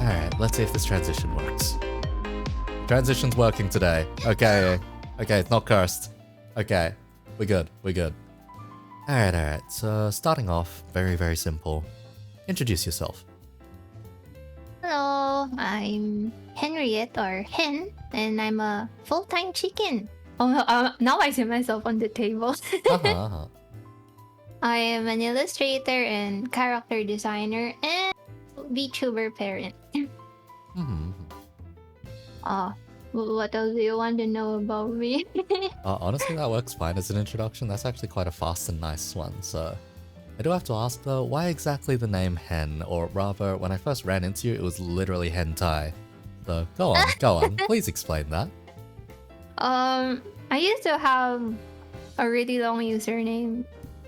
Alright, let's see if this transition works. Transition's working today. Okay, it's not cursed. Okay, we're good. Alright, so starting off, very simple. Introduce yourself. Hello, I'm Henriette or Hen, and I'm a full-time chicken. Oh, now I see myself on the table. I am an illustrator and character designer and VTuber parent. Mm-hmm. What else do you want to know about me? Honestly, that works fine as an introduction. That's actually quite a fast and nice one, so... I do have to ask though, why exactly the name Hen? Or rather, when I first ran into you, it was literally Hentie. So, go on, please explain that. I used to have a really long username.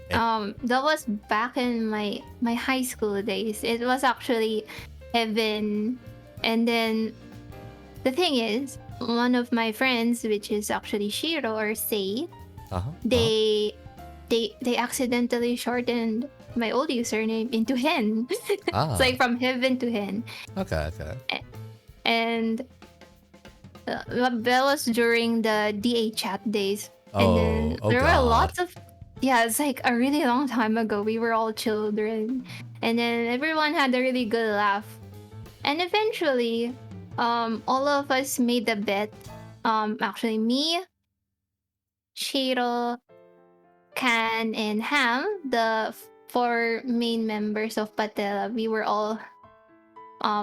That was back in my high school days. It was actually Heaven, and then the thing is, one of my friends, which is actually Shiro or Sei, they accidentally shortened my old username into Hen. It's like from Heaven to Hen. Okay. And that was during the DA chat days. And then there were lots of... Yeah, it's like a really long time ago. We were all children. And then everyone had a really good laugh. And eventually, all of us made the bet. Actually, me, Shiro, Can, and Ham, the 4 main members of Patella, we were all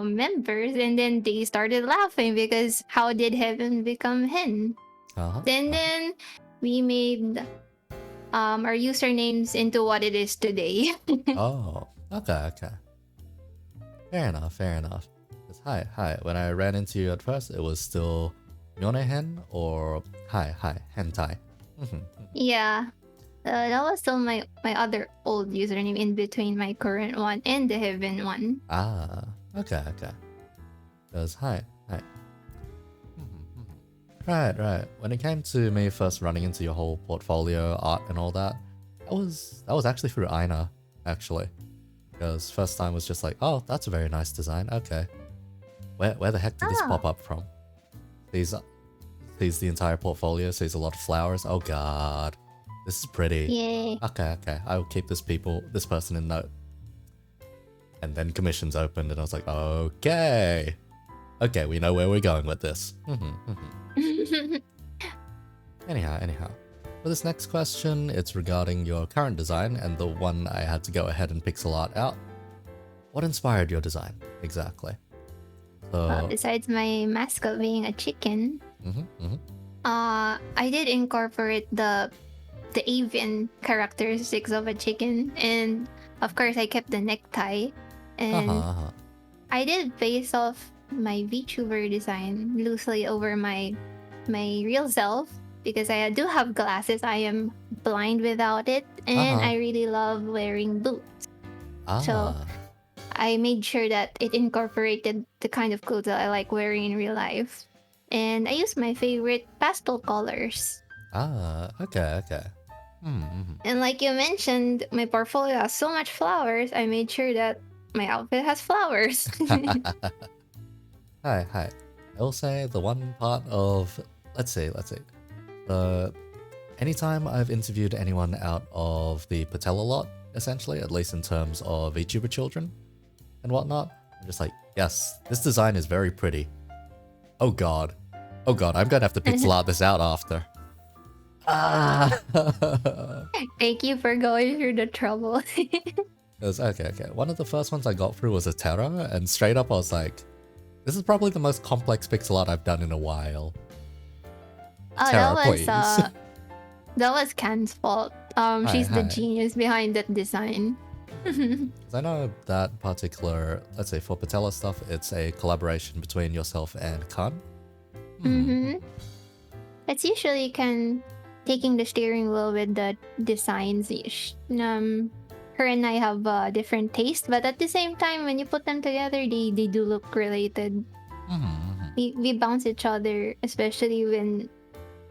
members, and then they started laughing because how did Heaven become Hen? Then we made our usernames into what it is today. Okay. Fair enough. Hi. When I ran into you at first, it was still Yone Hen or hi, Hentai. Yeah. That was still my other old username in between my current one and the Heaven one. Okay. Because hi. Right. When it came to me first running into your whole portfolio, art and all that, that was actually through Aina, actually. Because first time was just like, oh, that's a very nice design, okay. Where the heck did this pop up from? Sees the entire portfolio, sees a lot of flowers, oh god. This is pretty. Yay. Okay. I will keep this person in note. And then commissions opened and I was like, okay, we know where we're going with this. Anyhow. For this next question, it's regarding your current design and the one I had to go ahead and pixel art out. What inspired your design, exactly? Well, besides my mascot being a chicken, I did incorporate the avian characteristics of a chicken, and of course I kept the necktie. And I did base off my VTuber design loosely over my real self because I do have glasses. I am blind without it, and I really love wearing boots. So I made sure that it incorporated the kind of clothes that I like wearing in real life. And I used my favorite pastel colors. Okay. And like you mentioned, my portfolio has so much flowers, I made sure that my outfit has flowers. Hi. I will say the one part of, let's see. Anytime I've interviewed anyone out of the Patella lot, essentially, at least in terms of VTuber children and whatnot, I'm just like, yes, this design is very pretty. Oh god, I'm gonna have to pixel art this out after. Thank you for going through the trouble. Okay. One of the first ones I got through was a Terra, and straight up I was like, this is probably the most complex pixel art I've done in a while. Terra, that was Can's fault. She's the genius behind that design. I know that particular, let's say for Patella stuff, it's a collaboration between yourself and Khan. It's usually Can taking the steering wheel with the designs. Her and I have a different taste, but at the same time, when you put them together, they do look related. We bounce each other, especially when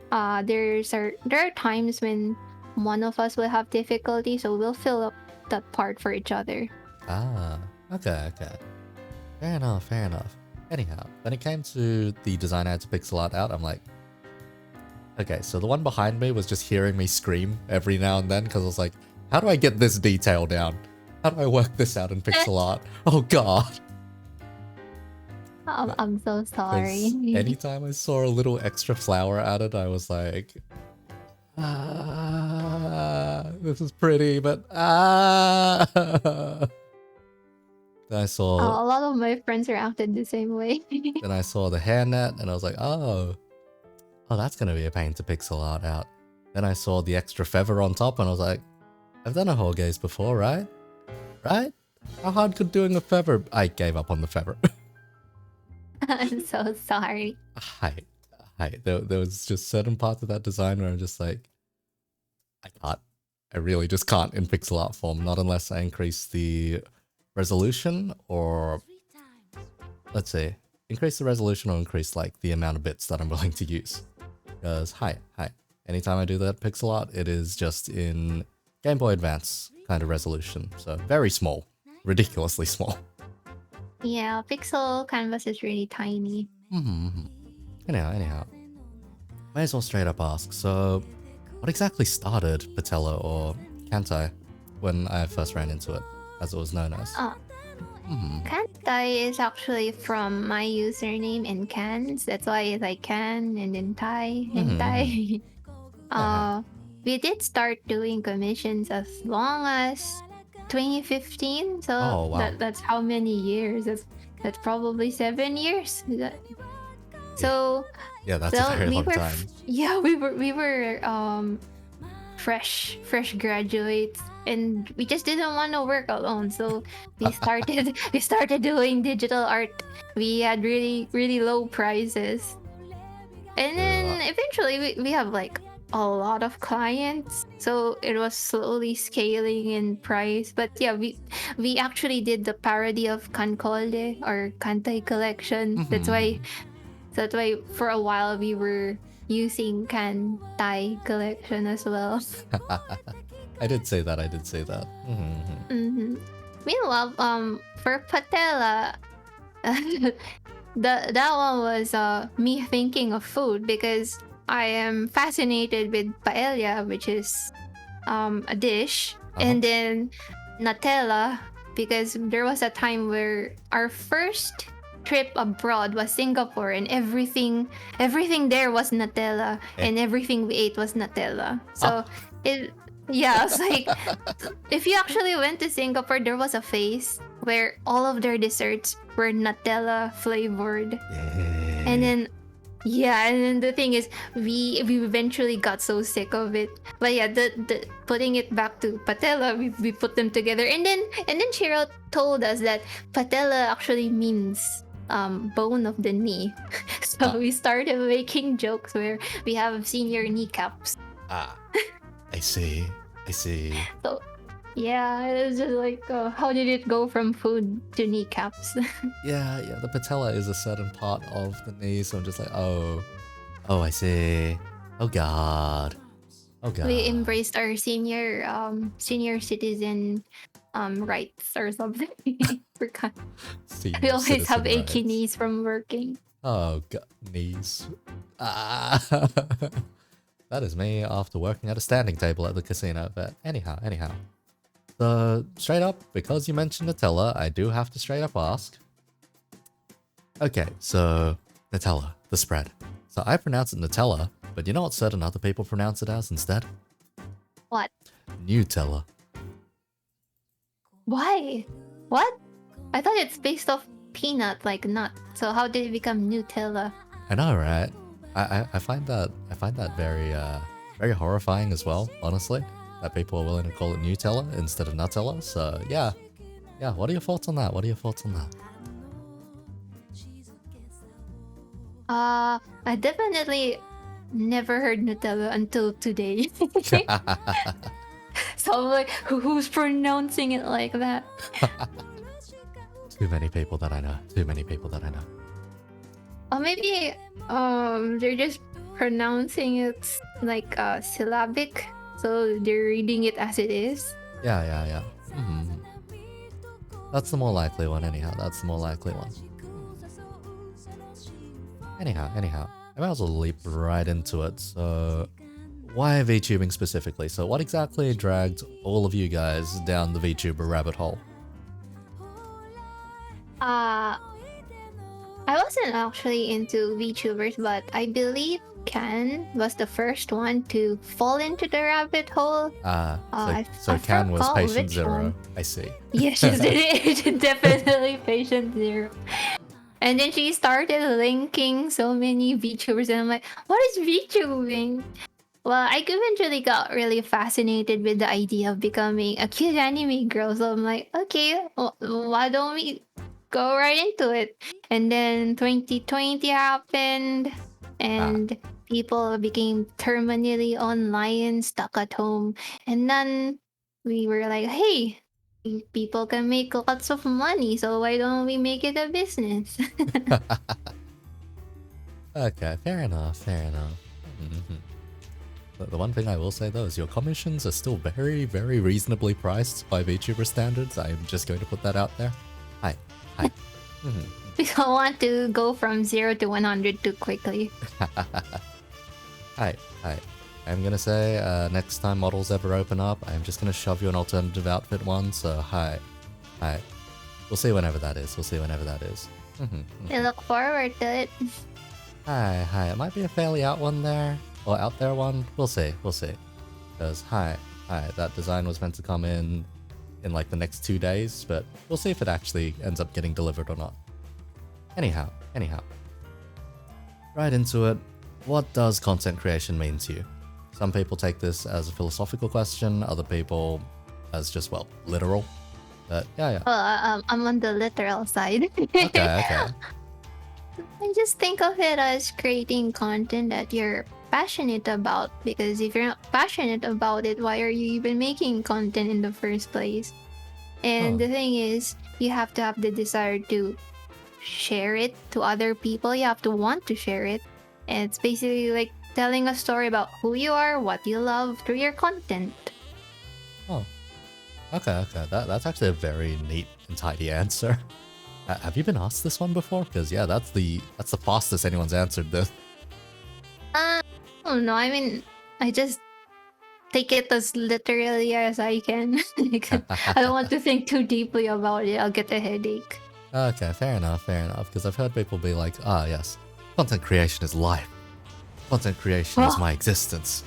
there are times when one of us will have difficulty, so we'll fill up that part for each other. Okay. Fair enough. Anyhow, when it came to the design I had to pixel art out, I'm like, okay, so the one behind me was just hearing me scream every now and then because I was like, how do I get this detail down? How do I work this out in pixel art? Oh god. I'm so sorry. Anytime I saw a little extra flower added, I was like, This is pretty, but Then I saw a lot of my friends reacted the same way. then I saw the hairnet and I was like, oh, that's gonna be a pain to pixel art out. Then I saw the extra feather on top and I was like, I've done a whole gaze before, right? Right? How hard could doing a feather? I gave up on the feather. I'm so sorry. Hi. There was just certain parts of that design where I'm just like, I can't. I really just can't in pixel art form, not unless I increase the resolution or, let's see, increase the resolution or increase like the amount of bits that I'm willing to use. Because, hi. Anytime I do that pixel art, it is just in Game Boy Advance kind of resolution. So very small, ridiculously small. Yeah, pixel canvas is really tiny. Anyhow. May as well straight up ask, so what exactly started Patella or Hentie when I first ran into it, as it was known as? Hentie is actually from my username in cans. That's why it's like can and then hentai. We did start doing commissions as long as 2015. So wow. that's how many years? That's probably 7 years. So yeah, that's a very long time. Yeah, we were fresh graduates, and we just didn't want to work alone. So we started doing digital art. We had really low prices, and then eventually we have like a lot of clients. So it was slowly scaling in price. But yeah, we actually did the parody of Kankolde or Kantai collection. That's why for a while we were using Kantai collection as well. I did say that. Meanwhile, for Patella, that one was me thinking of food because I am fascinated with paella, which is a dish, and then Nutella because there was a time where our first trip abroad was Singapore, and everything there was Nutella, and everything we ate was Nutella. So it's like if you actually went to Singapore, there was a phase where all of their desserts were Nutella flavored, and then the thing is, we eventually got so sick of it. But yeah, the putting it back to patella, we put them together, and then Cheryl told us that patella actually means bone of the knee. So we started making jokes where we have senior kneecaps. I see. So yeah, it was just like, how did it go from food to kneecaps? yeah, the patella is a certain part of the knee, so I'm just like, oh, I see. Oh god. We embraced our senior citizen rights or something. We always have achy knees from working. Oh god, knees. That is me after working at a standing table at the casino. But anyhow. So, straight up, because you mentioned Nutella, I do have to straight up ask. Okay, so, Nutella, the spread. So I pronounce it Nutella, but you know what certain other people pronounce it as instead? What? Nutella. Why? What? I thought it's based off peanut, like nut. So how did it become Nutella? I know, right? I find that very very horrifying as well, honestly. That people are willing to call it Nutella instead of Nutella. So yeah. What are your thoughts on that? I definitely never heard Nutella until today. So I'm like, who's pronouncing it like that? Too many people that I know. Or maybe they're just pronouncing it like syllabic, so they're reading it as it is. Yeah. That's the more likely one, anyhow. Anyhow, I might as well leap right into it. So, why VTubing specifically? So, what exactly dragged all of you guys down the VTuber rabbit hole? I wasn't actually into VTubers, but I believe Can was the first one to fall into the rabbit hole. So Can was patient zero. One. I see. Yes, she's definitely patient zero. And then she started linking so many VTubers, and I'm like, what is VTubing? Well, I eventually got really fascinated with the idea of becoming a cute anime girl. So I'm like, okay, why don't we go right into it? And then 2020 happened, and people became terminally online, stuck at home. And then we were like, hey, people can make lots of money, so why don't we make it a business? Okay, fair enough, fair enough. The one thing I will say though is your commissions are still very, very reasonably priced by VTuber standards. I'm just going to put that out there. Hi. We don't want to go from 0 to 100 too quickly. Hi. I'm gonna say next time models ever open up, I'm just gonna shove you an alternative outfit one. So hi. We'll see whenever that is. I look forward to it. Hi. It might be a fairly out one there. Or out there one. We'll see. Because hi. That design was meant to come in like the next 2 days, but we'll see if it actually ends up getting delivered or not. Anyhow. Right into it. What does content creation mean to you? Some people take this as a philosophical question, other people as just, well, literal. But yeah. Well, I'm on the literal side. Okay. I just think of it as creating content that you're passionate about, because if you're not passionate about it, why are you even making content in the first place? And the thing is, you have to have the desire to share it to other people. You have to want to share it. And it's basically like telling a story about who you are, what you love through your content. Oh. Okay. That's actually a very neat and tidy answer. Have you been asked this one before? Because yeah, that's the fastest anyone's answered this. I don't know. I mean, I just take it as literally as I can. I don't want to think too deeply about it. I'll get a headache. Okay, fair enough. Because I've heard people be like, yes, content creation is life. Content creation is my existence.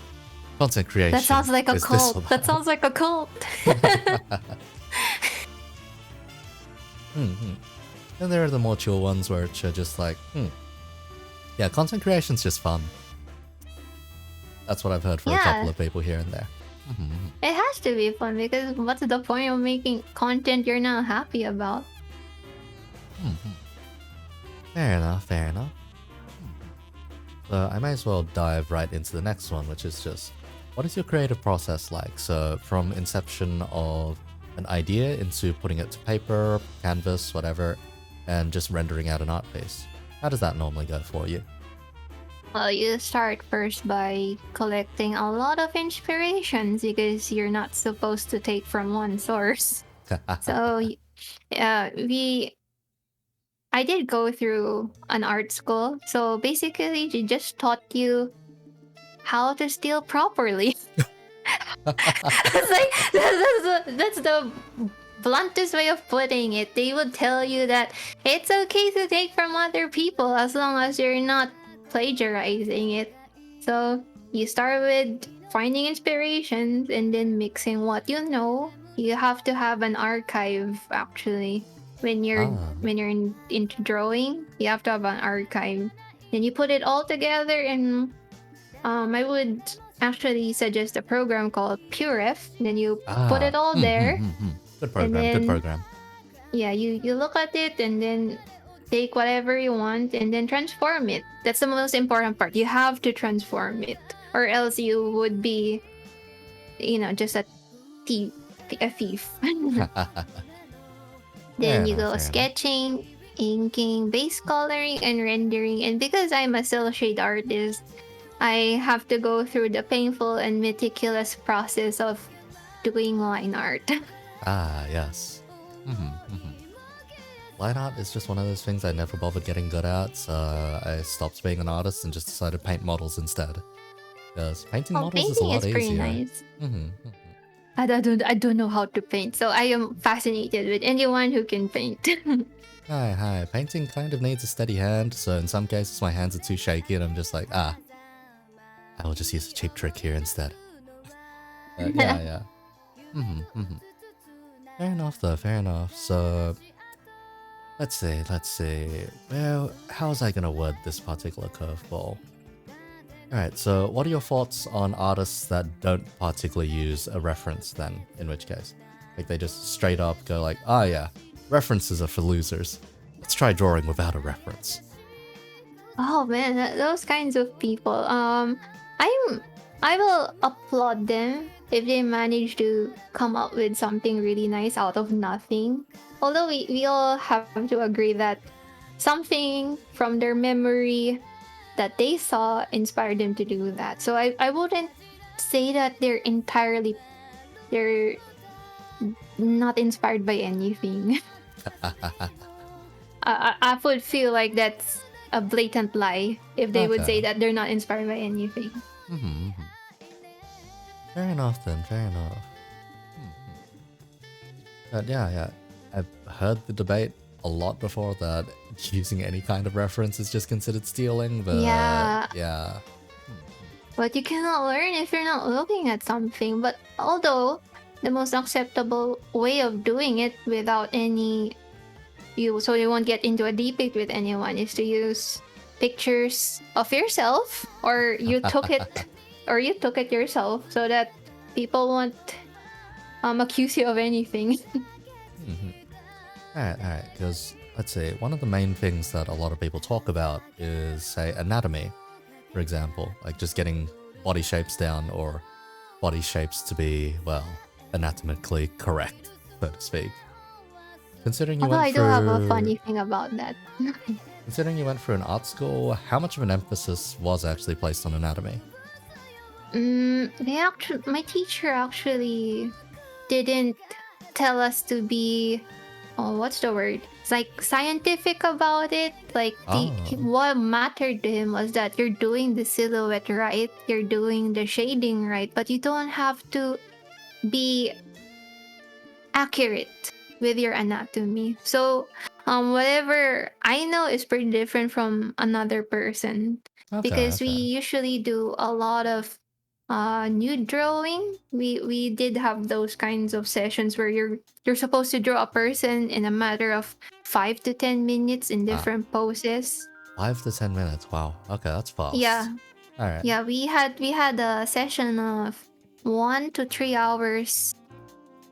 Content creation. That sounds like a cult. That sounds like a cult. And there are the more chill ones where it's just like, yeah, content creation's just fun. That's what I've heard from a couple of people here and there. It has to be fun, because what's the point of making content you're not happy about? Fair enough. So I might as well dive right into the next one, which is just, what is your creative process like? So from inception of an idea into putting it to paper, canvas, whatever, and just rendering out an art piece. How does that normally go for you? Well, you start first by collecting a lot of inspirations, because you're not supposed to take from one source. So, I did go through an art school. So basically, they just taught you how to steal properly. It's like, that's the bluntest way of putting it. They would tell you that it's okay to take from other people as long as you're not plagiarizing it. So you start with finding inspirations and then mixing what you know. You have to have an archive, actually. When you're into drawing, you have to have an archive. Then you put it all together, and I would actually suggest a program called Puref. Then you put it all there. Good program. Yeah, you look at it and then take whatever you want and then transform it. That's the most important part. You have to transform it, or else you would be, just a thief. Then you go sketching, inking, base coloring, and rendering. And because I'm a cel shade artist, I have to go through the painful and meticulous process of doing line art. Yes. Line art is just one of those things I never bothered getting good at, so I stopped being an artist and just decided to paint models instead. Because painting models is a lot pretty easier. Nice. I don't know how to paint, so I am fascinated with anyone who can paint. Hi. Painting kind of needs a steady hand, so in some cases my hands are too shaky and I'm just like, I will just use a cheap trick here instead. Yeah. Fair enough though, fair enough. So, let's see. Well, how was I gonna word this particular curveball? Alright, so what are your thoughts on artists that don't particularly use a reference then, in which case? Like they just straight up go like, oh yeah, references are for losers. Let's try drawing without a reference. Oh man, those kinds of people. I will applaud them if they manage to come up with something really nice out of nothing. Although we all have to agree that something from their memory that they saw inspired them to do that. So I wouldn't say that they're not inspired by anything. I would feel like that's a blatant lie if they would say that they're not inspired by anything. Fair enough then, fair enough. But yeah, I've heard the debate a lot before that using any kind of reference is just considered stealing, but yeah. But you cannot learn if you're not looking at something. But although the most acceptable way of doing it without any so you won't get into a debate with anyone is to use pictures of yourself or you took it yourself so that people won't accuse you of anything. Alright, because let's see, one of the main things that a lot of people talk about is, say, anatomy, for example, like just getting body shapes down or body shapes to be, well, anatomically correct, so to speak. Considering you I do have a funny thing about that. Considering you went through an art school, how much of an emphasis was actually placed on anatomy? My teacher actually didn't tell us to be, what's the word? It's like scientific about it. Like what mattered to him was that you're doing the silhouette right, you're doing the shading right, but you don't have to be accurate with your anatomy. So whatever I know is pretty different from another person because we usually do a lot of nude drawing. We did have those kinds of sessions where you're supposed to draw a person in a matter of 5 to 10 minutes in different poses. 5 to 10 minutes. Wow. Okay, that's fast. Yeah. All right. Yeah, we had a session of 1 to 3 hours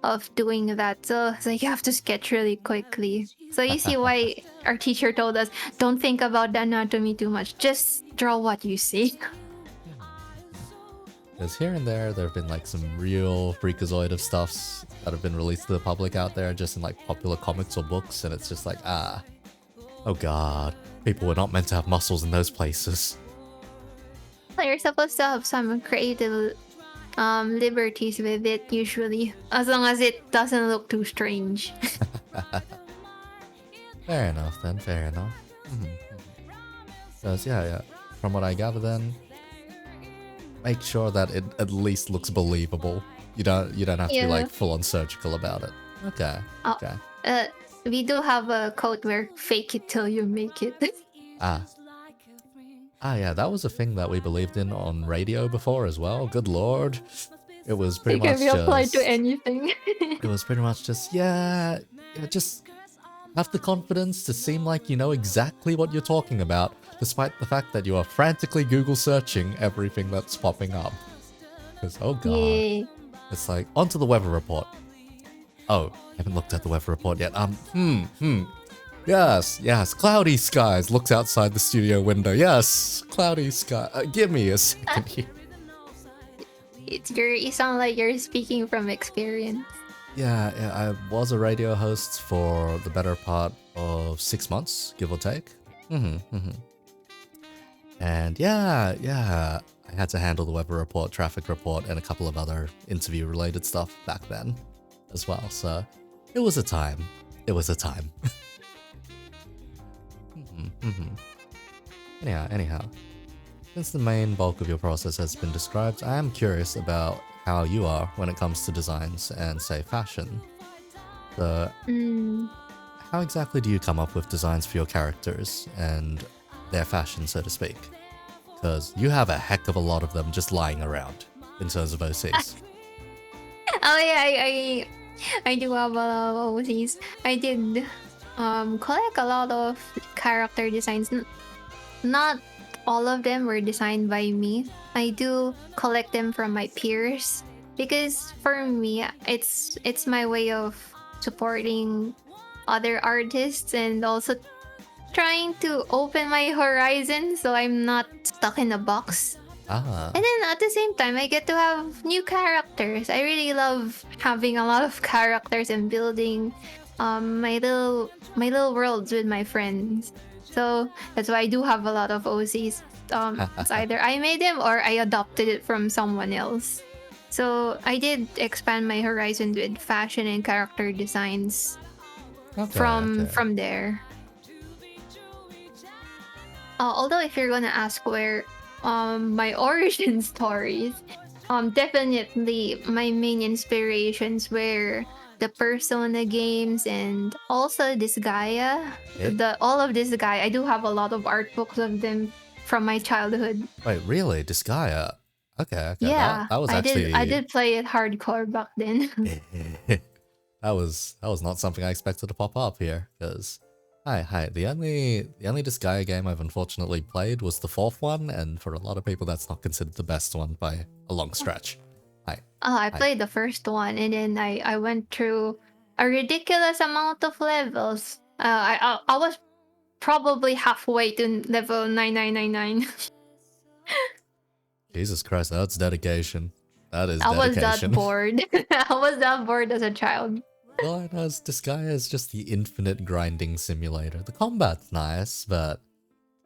of doing that. So it's like you have to sketch really quickly. So you see why our teacher told us, don't think about the anatomy too much. Just draw what you see. Because here and there have been like some real freakazoid of stuffs that have been released to the public out there just in like popular comics or books, and it's just like, oh god, people were not meant to have muscles in those places. You're supposed to have some creative liberties with it usually, as long as it doesn't look too strange. Fair enough then, fair enough. Because yeah, from what I gather then, make sure that it at least looks believable. You don't have to be like full on surgical about it. Okay. We do have a quote where fake it till you make it. Yeah, that was a thing that we believed in on radio before as well. Good lord. It was pretty much just... It can be applied to anything. It was pretty much just, just have the confidence to seem like you know exactly what you're talking about, despite the fact that you are frantically Google searching everything that's popping up. Because, oh god. Yeah. It's like, onto the weather report. Oh, haven't looked at the weather report yet. Yes, cloudy skies. Looks outside the studio window. Yes, cloudy sky. Give me a second here. You sound like you're speaking from experience. Yeah, I was a radio host for the better part of 6 months, give or take. And yeah, I had to handle the weather report, traffic report, and a couple of other interview-related stuff back then as well. So it was a time. Anyhow, since the main bulk of your process has been described, I am curious about how you are when it comes to designs and, say, fashion. So, how exactly do you come up with designs for your characters and their fashion, so to speak? Because you have a heck of a lot of them just lying around in terms of OCs. Oh yeah, I do have a lot of OCs. I did collect a lot of character designs. Not all of them were designed by me. I do collect them from my peers because for me it's my way of supporting other artists and also trying to open my horizon so I'm not stuck in a box. And then at the same time, I get to have new characters. I really love having a lot of characters and building my little worlds with my friends. So that's why I do have a lot of OCs. It's either I made them or I adopted it from someone else. So I did expand my horizon with fashion and character designs from there. Although if you're gonna ask where my origin stories, definitely my main inspirations were the Persona games and also Disgaea. All of Disgaea. I do have a lot of art books of them from my childhood. Wait, really? Disgaea? Okay. Yeah, that was actually... I did play it hardcore back then. that was not something I expected to pop up here, because... Hi. The only Disgaea game I've unfortunately played was the 4th one, and for a lot of people that's not considered the best one by a long stretch. I played the first one, and then I went through a ridiculous amount of levels. I was probably halfway to level 9999. Jesus Christ, that's dedication. That is dedication. I was dedication. that bored. I was that bored as a child. Well, I know Disgaea is just the infinite grinding simulator. The combat's nice, but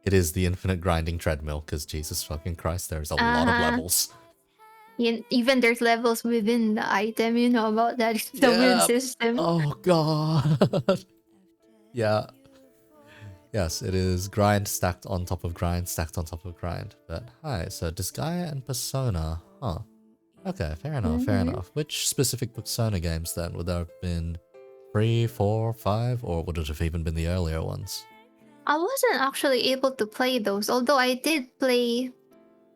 it is the infinite grinding treadmill, because Jesus fucking Christ, there's a lot of levels. Even there's levels within the item, you know about that. The win system. Oh god. Yeah. Yes, it is grind stacked on top of grind, stacked on top of grind. But hi, so Disgaea and Persona. Huh. Okay, fair enough. Which specific Persona games then? Would there have been 3, 4, 5, or would it have even been the earlier ones? I wasn't actually able to play those, although I did play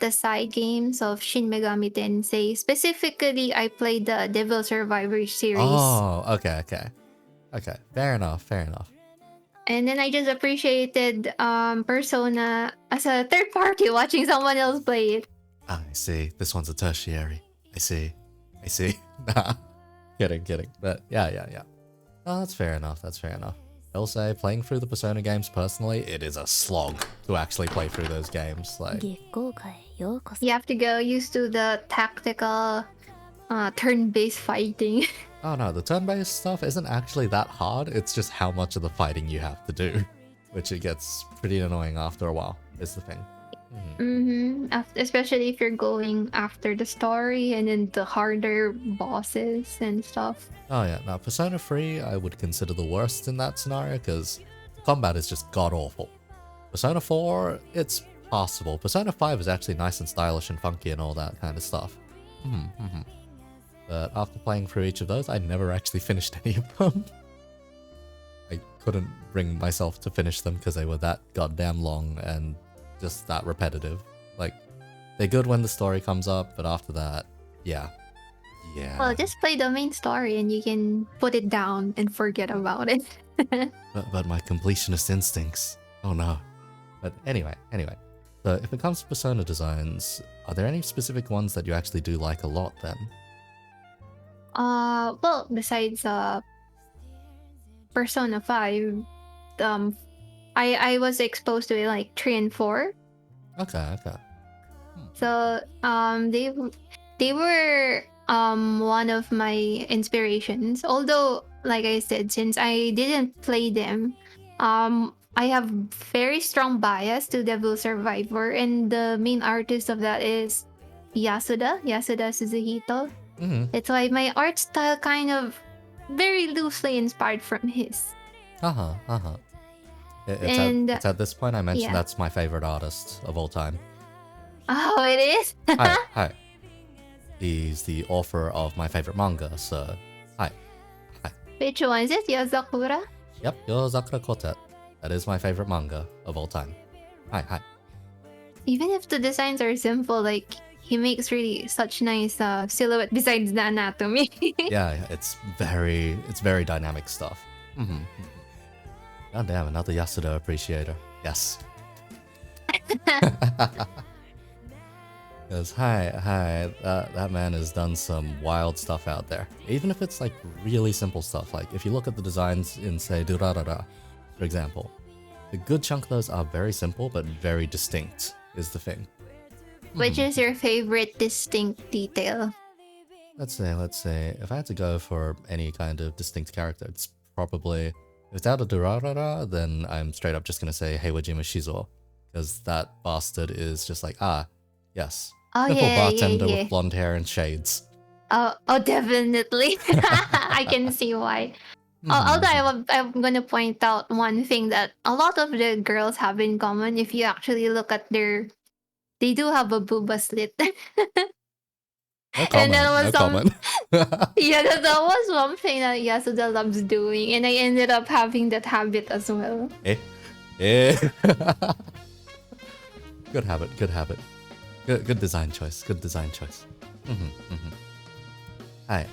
the side games of Shin Megami Tensei. Specifically, I played the Devil Survivor series. Oh, okay. Fair enough. And then I just appreciated Persona as a third party watching someone else play it. I see. This one's a tertiary. I see. Nah. Kidding. But yeah. Oh, that's fair enough. I'll say, playing through the Persona games personally, it is a slog to actually play through those games. Like, you have to go used to the tactical turn-based fighting. Oh no, the turn-based stuff isn't actually that hard, it's just how much of the fighting you have to do, which it gets pretty annoying after a while, is the thing. Especially if you're going after the story and then the harder bosses and stuff. Oh yeah, now Persona 3 I would consider the worst in that scenario because combat is just god-awful. Persona 4, it's passable. Persona 5 is actually nice and stylish and funky and all that kind of stuff. But after playing through each of those, I never actually finished any of them. I couldn't bring myself to finish them because they were that goddamn long and just that repetitive. Like, they're good when the story comes up, but after that, yeah. Well, just play the main story and you can put it down and forget about it. but my completionist instincts. Oh no. But anyway. So if it comes to Persona designs, are there any specific ones that you actually do like a lot then? Well, besides Persona 5, I was exposed to it like 3 and 4. Okay. So they were one of my inspirations. Although, like I said, since I didn't play them, I have very strong bias to Devil Survivor, and the main artist of that is Yasuda Suzuhito. It's why my art style kind of very loosely inspired from his. It's at this point I mentioned that's my favorite artist of all time. Oh, it is? Hi. He's the author of my favorite manga, so hi. Which one is it? Yozakura? Yep, Yozakura Quartet. That is my favorite manga of all time. Hi. even if the designs are simple, like he makes really such nice silhouette besides the anatomy. Yeah, it's very dynamic stuff. God damn, another Yasuda appreciator. Yes. Because hi, that man has done some wild stuff out there. Even if it's like really simple stuff, like if you look at the designs in say Durarara, for example, a good chunk of those are very simple but very distinct is the thing. Which is your favorite distinct detail? Let's say, if I had to go for any kind of distinct character, it's probably, if it's out of Durarara, then I'm straight up just gonna say Heiwajima Shizuo, because that bastard is just like, yes. Oh, Simple bartender yeah. with blonde hair and shades. Oh, definitely. I can see why. Although I'm gonna point out one thing that a lot of the girls have in common. If you actually look at they do have a booba slit. No comment. No comment. Yeah, that was one thing that Yasuda loves doing, and I ended up having that habit as well. Good habit. Good design choice. I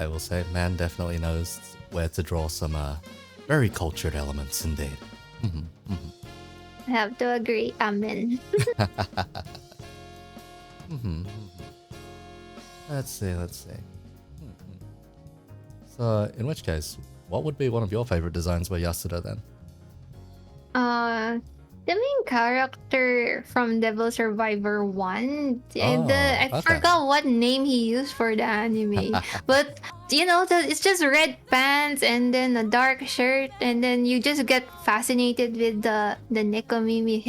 will say, man definitely knows where to draw some very cultured elements indeed. I have to agree. Amen. Let's see. So, in which case, what would be one of your favorite designs by Yasuda then? The main character from Devil Survivor 1, I forgot what name he used for the anime. But, it's just red pants and then a dark shirt, and then you just get fascinated with the Nekomimi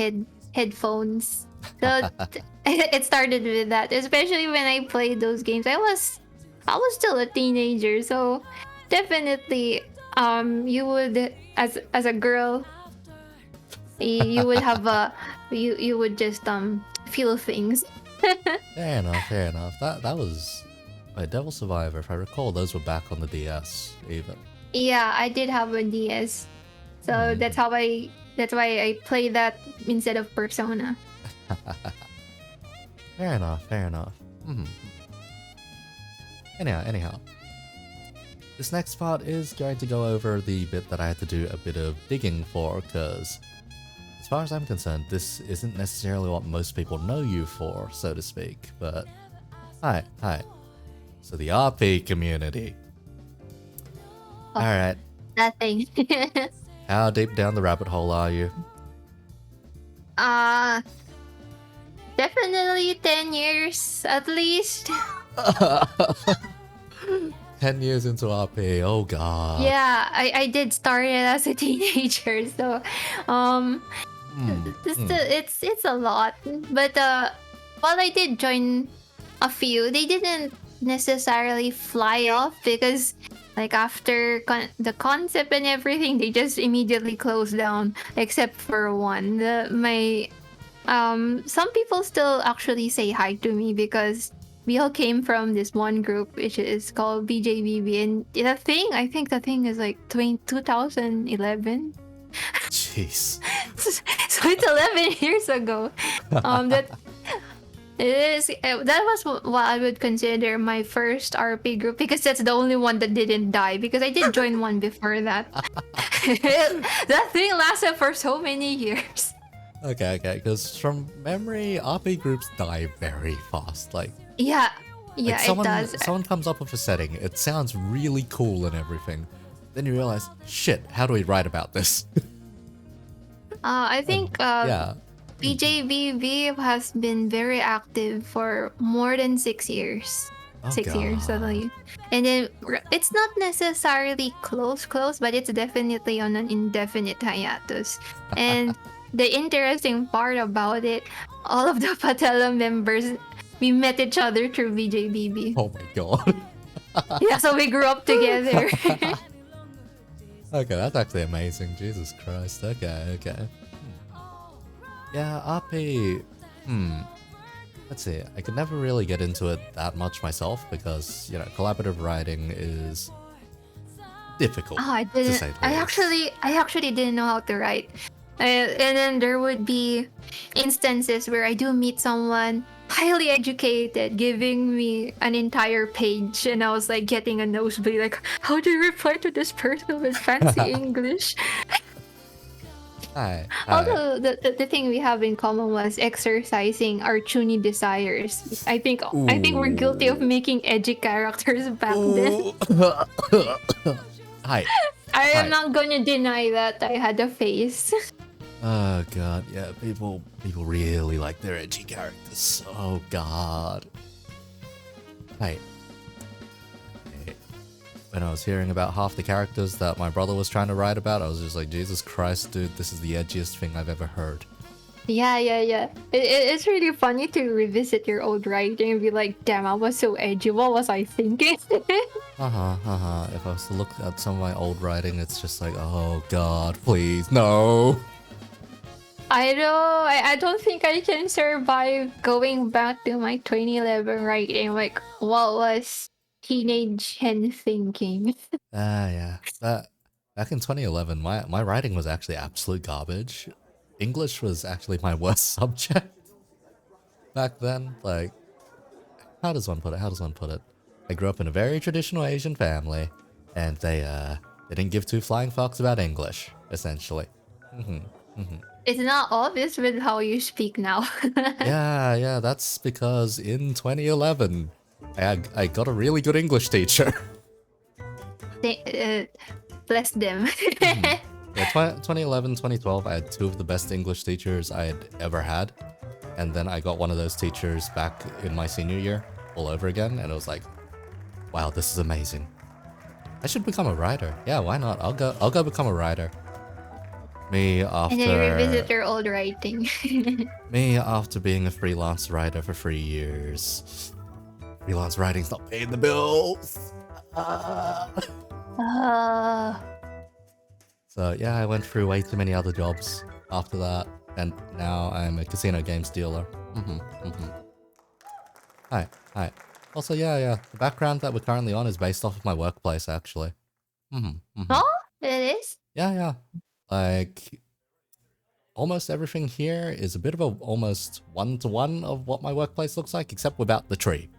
headphones. So, it started with that, especially when I played those games. I was still a teenager, so definitely, you would, as a girl, you would have you would just feel things. Fair enough. That was Devil Survivor. If I recall, those were back on the DS even. Yeah, I did have a DS, so that's why I play that instead of Persona. Fair enough. Anyhow, this next part is going to go over the bit that I had to do a bit of digging for, because as far as I'm concerned, this isn't necessarily what most people know you for, so to speak, but hi. So the RP community. Oh, alright. Nothing. How deep down the rabbit hole are you? Definitely 10 years at least. 10 years into RP, oh god. Yeah, I did start it as a teenager, so it's a lot. But while I did join a few, they didn't necessarily fly off, because like after the concept and everything, they just immediately closed down, except for one. Some people still actually say hi to me, because we all came from this one group, which is called BJBB, and I think the thing is like 2011. Jeez. So it's 11 years ago. That was what I would consider my first RP group, because that's the only one that didn't die, because I did join one before that. That thing lasted for so many years. Okay, because from memory, RP groups die very fast. Yeah, someone, it does. Someone comes up with a setting, it sounds really cool and everything. Then you realize, shit, how do we write about this? I think BJBB has been very active for more than 6 years. Oh, 6 years, at least. And then it's not necessarily close, but it's definitely on an indefinite hiatus. And the interesting part about it, all of the Patella members, we met each other through BJBB. Oh my god. Yeah, so we grew up together. Okay, that's actually amazing. Jesus Christ. Okay. Yeah, RP. Let's see. I could never really get into it that much myself, because collaborative writing is difficult. I didn't. I actually didn't know how to write. And then there would be instances where I do meet someone highly educated giving me an entire page, and I was like getting a nosebleed, like, how do you reply to this person with fancy English? Hi. Although the thing we have in common was exercising our chuny desires. I think we're guilty of making edgy characters back then. Hi. I am not gonna deny that I had a face. Oh god, yeah, people really like their edgy characters. Oh god. Hey. When I was hearing about half the characters that my brother was trying to write about, I was just like, Jesus Christ, dude, this is the edgiest thing I've ever heard. Yeah. It's really funny to revisit your old writing and be like, damn, I was so edgy. What was I thinking? If I was to look at some of my old writing, it's just like, oh god, please, no. I know. I don't think I can survive going back to my 2011 writing. Like, what was teenage Hen thinking? Yeah. Back in 2011, my writing was actually absolute garbage. English was actually my worst subject back then. Like, how does one put it? I grew up in a very traditional Asian family, and they didn't give two flying fucks about English, essentially. It's not obvious with how you speak now. Yeah, that's because in 2011, I got a really good English teacher. Bless them. Yeah, 2011, 2012, I had two of the best English teachers I had ever had. And then I got one of those teachers back in my senior year all over again, and it was like, wow, this is amazing. I should become a writer. Yeah, why not? I'll go become a writer. Me after... And then revisit your old writing. Me after being a freelance writer for 3 years. Freelance writing's not paying the bills. So yeah, I went through way too many other jobs after that, and now I'm a casino games dealer. Hi. Also, yeah, the background that we're currently on is based off of my workplace, actually. Oh, it is? Yeah. Like, almost everything here is a bit of a almost one-to-one of what my workplace looks like, except without the tree.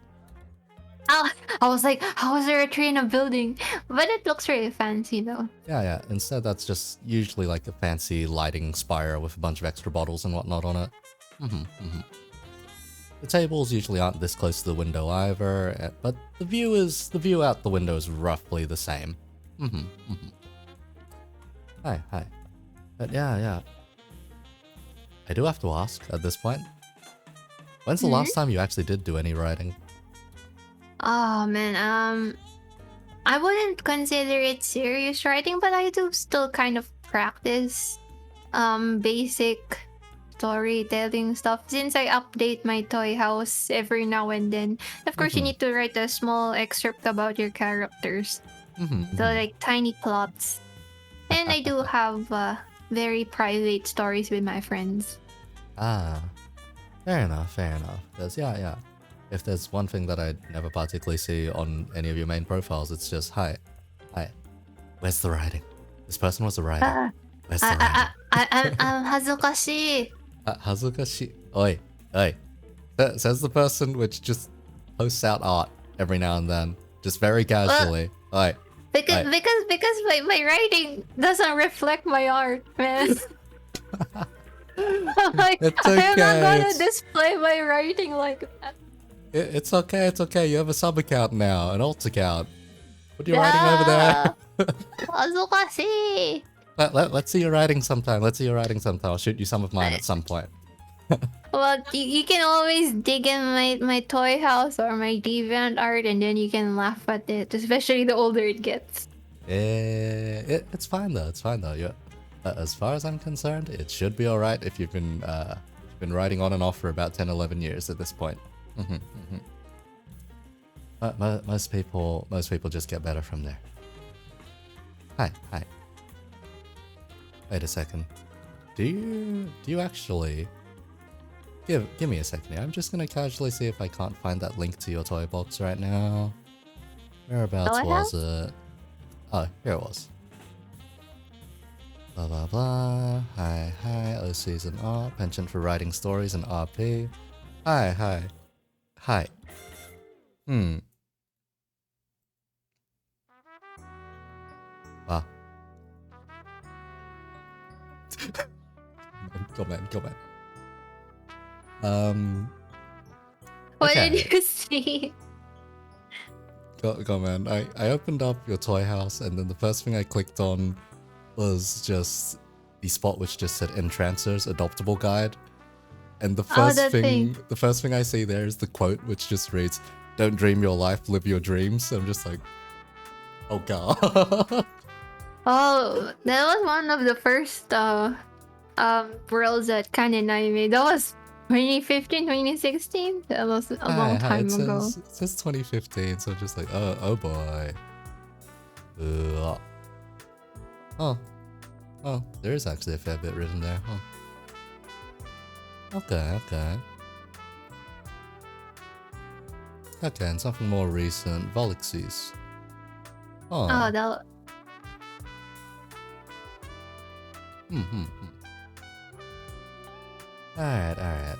Oh, I was like, how is there a tree in a building? But it looks really fancy, though. Yeah. Instead, that's just usually like a fancy lighting spire with a bunch of extra bottles and whatnot on it. The tables usually aren't this close to the window either, but the view out the window is roughly the same. Hi. But yeah. I do have to ask at this point. When's the last time you actually did do any writing? Oh man, I wouldn't consider it serious writing, but I do still kind of practice basic storytelling stuff since I update my toy house every now and then. Of course, you need to write a small excerpt about your characters. So like tiny plots. And I do have very private stories with my friends. Fair enough. Because yeah. If there's one thing that I never particularly see on any of your main profiles, it's just, hi. Where's the writing? This person was a writer. Where's the writing? I'm hazukashi. Hazukashi. Oi. Says the person which just posts out art every now and then, just very casually. Oi. Because my writing doesn't reflect my art, man. Like, it's okay. I'm not gonna display my writing like that. It's okay. You have a sub account now, an alt account. What are you writing over there? Hazukashi. Let's see your writing sometime. I'll shoot you some of mine at some point. Well, you can always dig in my toy house or my deviant art, and then you can laugh at it, especially the older it gets. It's fine though. Yeah. As far as I'm concerned, it should be alright if you've been writing on and off for about 10-11 years at this point. Most people just get better from there. Hi. Wait a second. Do you actually give me a second here? I'm just gonna casually see if I can't find that link to your toy box right now. Whereabouts was it? Oh, here it was. Blah blah blah. Hi, OCs and art. Penchant for writing stories and RP. Hi. Wow. Comment. What Okay. did you see? Go man. I opened up your toy house and then the first thing I clicked on was just the spot which just said Entrancers Adoptable Guide. And the first thing I see there is the quote which just reads, "Don't dream your life, live your dreams." I'm just like, oh god. Oh, that was one of the first worlds that Canon I made. That was 2015, 2016. That was a long time ago. It says 2015, so I'm just like, oh boy. Oh, there is actually a fair bit written there, huh? Okay. Okay, and something more recent, Volixies. Oh, that. Alright.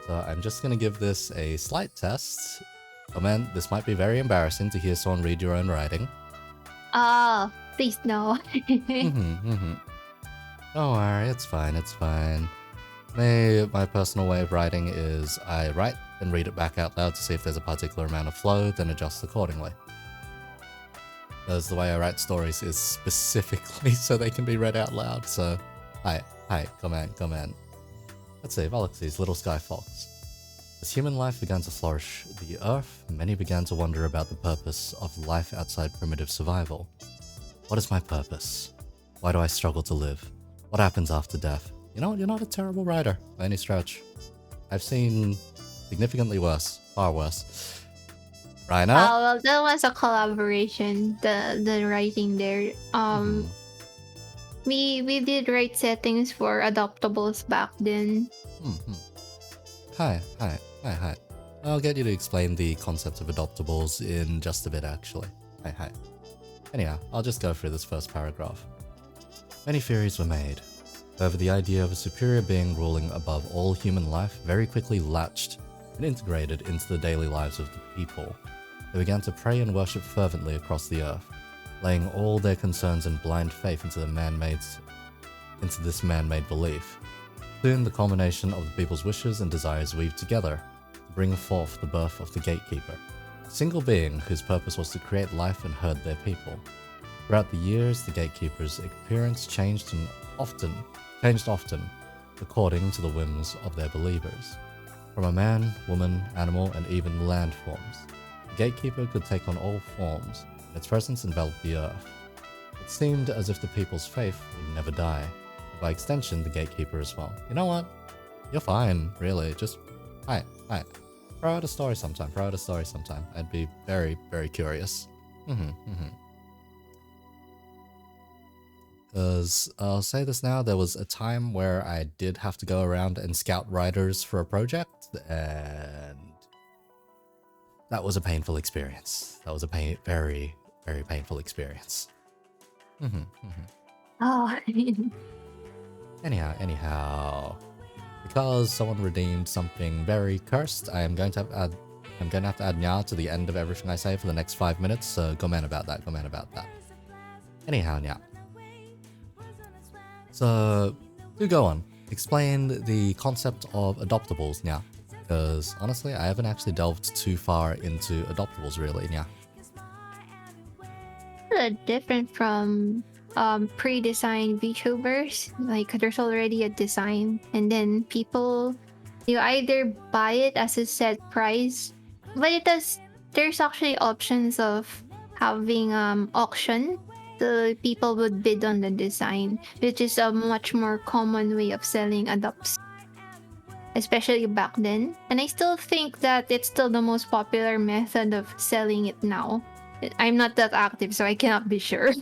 So I'm just gonna give this a slight test. Oh man, this might be very embarrassing to hear someone read your own writing. Oh, please no. Don't worry, it's fine. My personal way of writing is I write and read it back out loud to see if there's a particular amount of flow, then adjust accordingly. Because the way I write stories is specifically so they can be read out loud, so... Hi, come in. Let's see, Volixies, Little Sky Fox. As human life began to flourish the Earth, many began to wonder about the purpose of life outside primitive survival. What is my purpose? Why do I struggle to live? What happens after death? You know, you're not a terrible writer, by any stretch. I've seen significantly worse, far worse. Raina? Oh, well, that was a collaboration, the writing there. We did write settings for adoptables back then. Hi. I'll get you to explain the concept of adoptables in just a bit, actually. Hi. Anyhow, I'll just go through this first paragraph. Many theories were made. However, the idea of a superior being ruling above all human life very quickly latched and integrated into the daily lives of the people. They began to pray and worship fervently across the earth, laying all their concerns and blind faith into this man-made belief. Soon, the culmination of the people's wishes and desires weaved together to bring forth the birth of the Gatekeeper, a single being whose purpose was to create life and herd their people. Throughout the years, the Gatekeeper's appearance changed often according to the whims of their believers. From a man, woman, animal, and even land forms, the Gatekeeper could take on all forms, and its presence enveloped the earth. It seemed as if the people's faith would never die, and by extension the Gatekeeper as well. You know what? You're fine, really. Just, hi. Throw out a story sometime. I'd be very, very curious. Because I'll say this now, there was a time where I did have to go around and scout writers for a project, and that was a painful experience. That was a very, very painful experience. Oh, Anyhow, because someone redeemed something very cursed, I'm going to have to add nya to the end of everything I say for the next 5 minutes, so go man about that. Anyhow, nya. So, do go on. Explain the concept of adoptables, nya. Because, honestly, I haven't actually delved too far into adoptables, really, nya. Different from pre-designed VTubers. Like, there's already a design, and then you either buy it as a set price, but there's actually options of having auction. The people would bid on the design, which is a much more common way of selling adopts, especially back then. And I still think that it's still the most popular method of selling it now. I'm not that active, so I cannot be sure.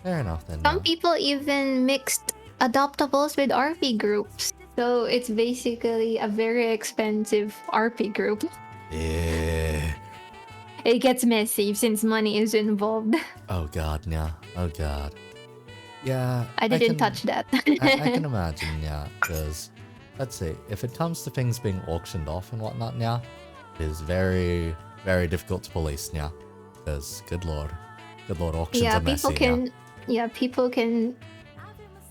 Fair enough then. Some people even mixed adoptables with RP groups. So it's basically a very expensive RP group. Yeah. it gets messy since money is involved. Oh god, yeah. Oh god. Yeah. I didn't touch that. I can imagine, yeah, because let's see, if it comes to things being auctioned off and whatnot, yeah, it is very, very difficult to police, yeah. Because good lord, auctions are messy.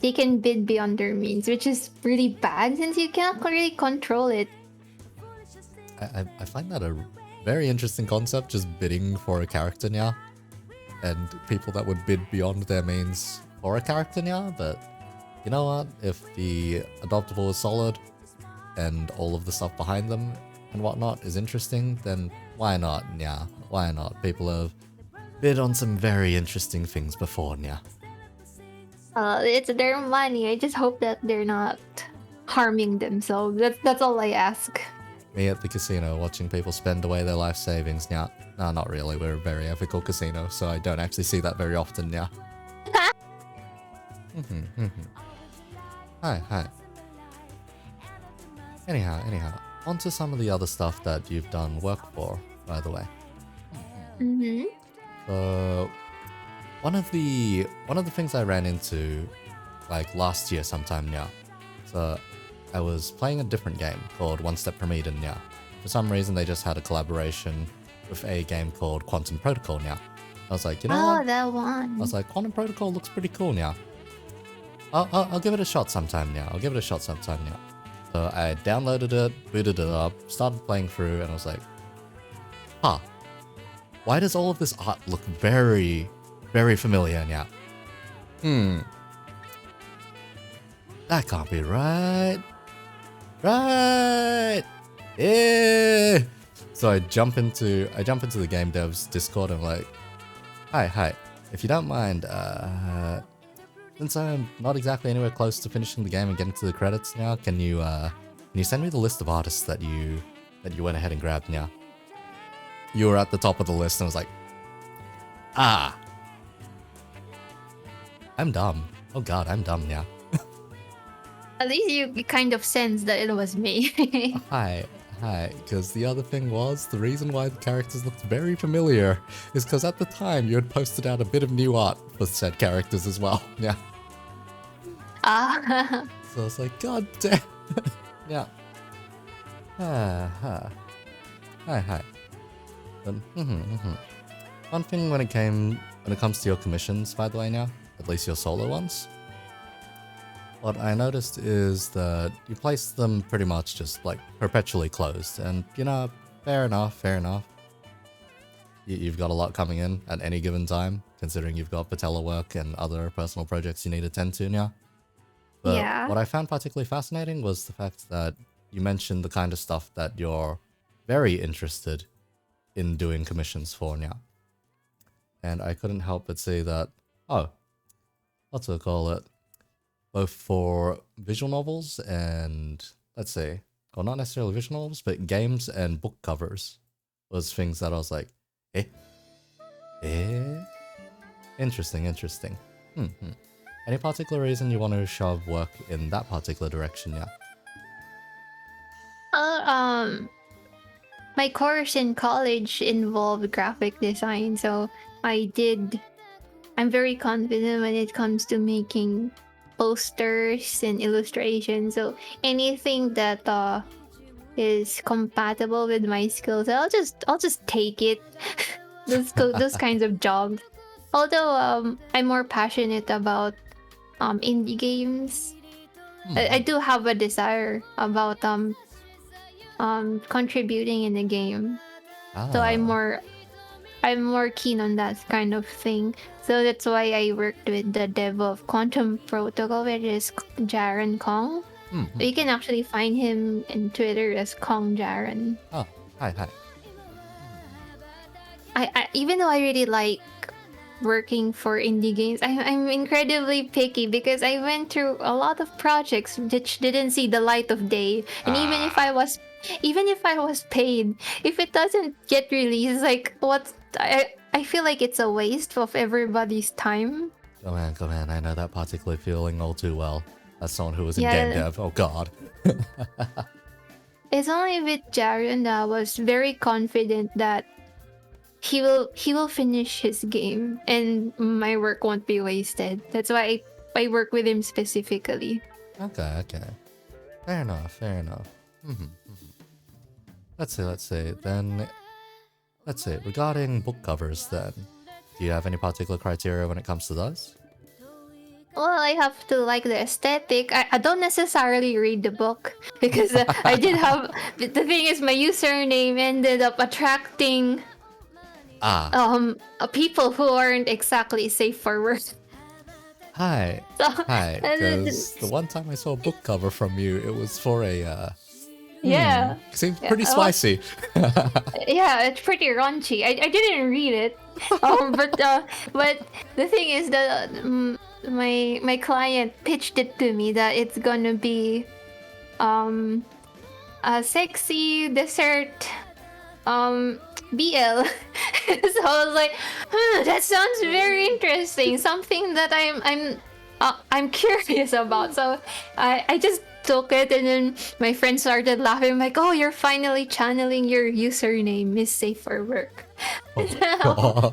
They can bid beyond their means, which is really bad since you can't really control it. I find that a very interesting concept, just bidding for a character now, and people that would bid beyond their means for a character now. But you know what? If the adoptable is solid and all of the stuff behind them and whatnot is interesting, then why not? Yeah, why not? People have bid on some very interesting things before, yeah. It's their money. I just hope that they're not harming themselves. That's all I ask. Me at the casino watching people spend away their life savings now. No, not really. We're a very ethical casino, so I don't actually see that very often now. Hi. Anyhow, on to some of the other stuff that you've done work for, by the way. One of the things I ran into, like last year sometime now. So I was playing a different game called One Step from Eden now. For some reason, they just had a collaboration with a game called Quantum Protocol now. I was like, you know what? That one. I was like, Quantum Protocol looks pretty cool now. I'll give it a shot sometime now. So I downloaded it, booted it up, started playing through, and I was like, why does all of this art look very, very familiar now? That can't be right. Right! Yeah! So I jump into the game dev's Discord and I'm like, hi. If you don't mind, since I'm not exactly anywhere close to finishing the game and getting to the credits now, can you send me the list of artists that you went ahead and grabbed now? You were at the top of the list and I was like, I'm dumb. Oh god, I'm dumb now. At least you kind of sense that it was me. Hi, because the other thing was, the reason why the characters looked very familiar is because at the time you had posted out a bit of new art for said characters as well. Yeah. So I was like, god damn. Yeah. Hi. One thing when it comes to your commissions, by the way now, at least your solo ones, what I noticed is that you place them pretty much just like perpetually closed, and you know, fair enough. You've got a lot coming in at any given time, considering you've got patella work and other personal projects you need to tend to now. But yeah. What I found particularly fascinating was the fact that you mentioned the kind of stuff that you're very interested in doing commissions for now. And I couldn't help but see that, what's it call it? Both for visual novels and, let's say, well, not necessarily visual novels, but games and book covers was things that I was like, interesting. Any particular reason you want to shove work in that particular direction, yeah? My course in college involved graphic design, so I'm very confident when it comes to making posters and illustrations. So anything that is compatible with my skills, I'll just take it. those kinds of jobs. Although I'm more passionate about indie games. I do have a desire about contributing in the game. So I'm more keen on that kind of thing. So that's why I worked with the dev of Quantum Protocol, which is Jaren Kong. You can actually find him in Twitter as Kong Jaren. Oh, hi. I even though I really like working for indie games, I'm incredibly picky because I went through a lot of projects which didn't see the light of day. And even if I was paid, if it doesn't get released, like I feel like it's a waste of everybody's time. Go on. I know that particular feeling all too well. As someone who was in game dev. Oh god. It's only with Jaren that I was very confident that he will finish his game, and my work won't be wasted. That's why I work with him specifically. Okay. Fair enough. Let's see. Then, let's see. Regarding book covers, then, do you have any particular criteria when it comes to those? Well, I have to like the aesthetic. I don't necessarily read the book because I did have. The thing is, my username ended up attracting people who aren't exactly safe for work. Hi. Because the one time I saw a book cover from you, it was for a seems pretty spicy. Yeah, it's pretty raunchy. I didn't read it, but the thing is that my client pitched it to me that it's gonna be a sexy dessert BL. So I was like, that sounds very interesting. Something that I'm curious about. So I just took it, and then my friends started laughing. I'm like, oh, you're finally channeling your username, Miss Safe for Work. Oh.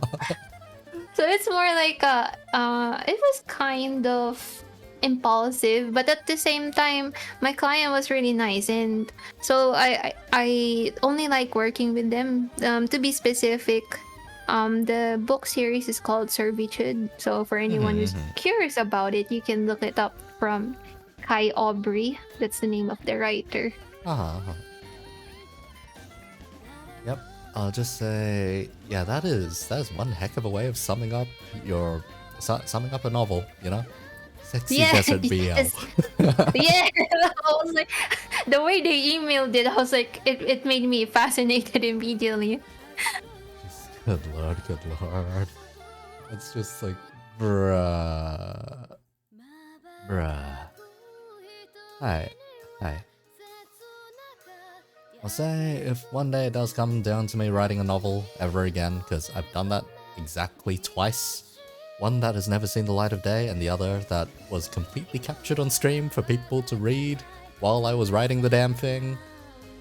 So it's more like it was kind of impulsive, but at the same time my client was really nice, and so I only like working with them. To be specific, the book series is called Servitude, so for anyone who's curious about it, you can look it up from Kai Aubrey. That's the name of the writer. Yep. I'll just say, yeah, that is one heck of a way of summing up a novel, you know? Sexy desert BL. Yeah, I was like, the way they emailed it, I was like, it made me fascinated immediately. Good lord. It's just like, bruh. Hi. I'll say if one day it does come down to me writing a novel ever again, because I've done that exactly twice. One that has never seen the light of day, and the other that was completely captured on stream for people to read while I was writing the damn thing.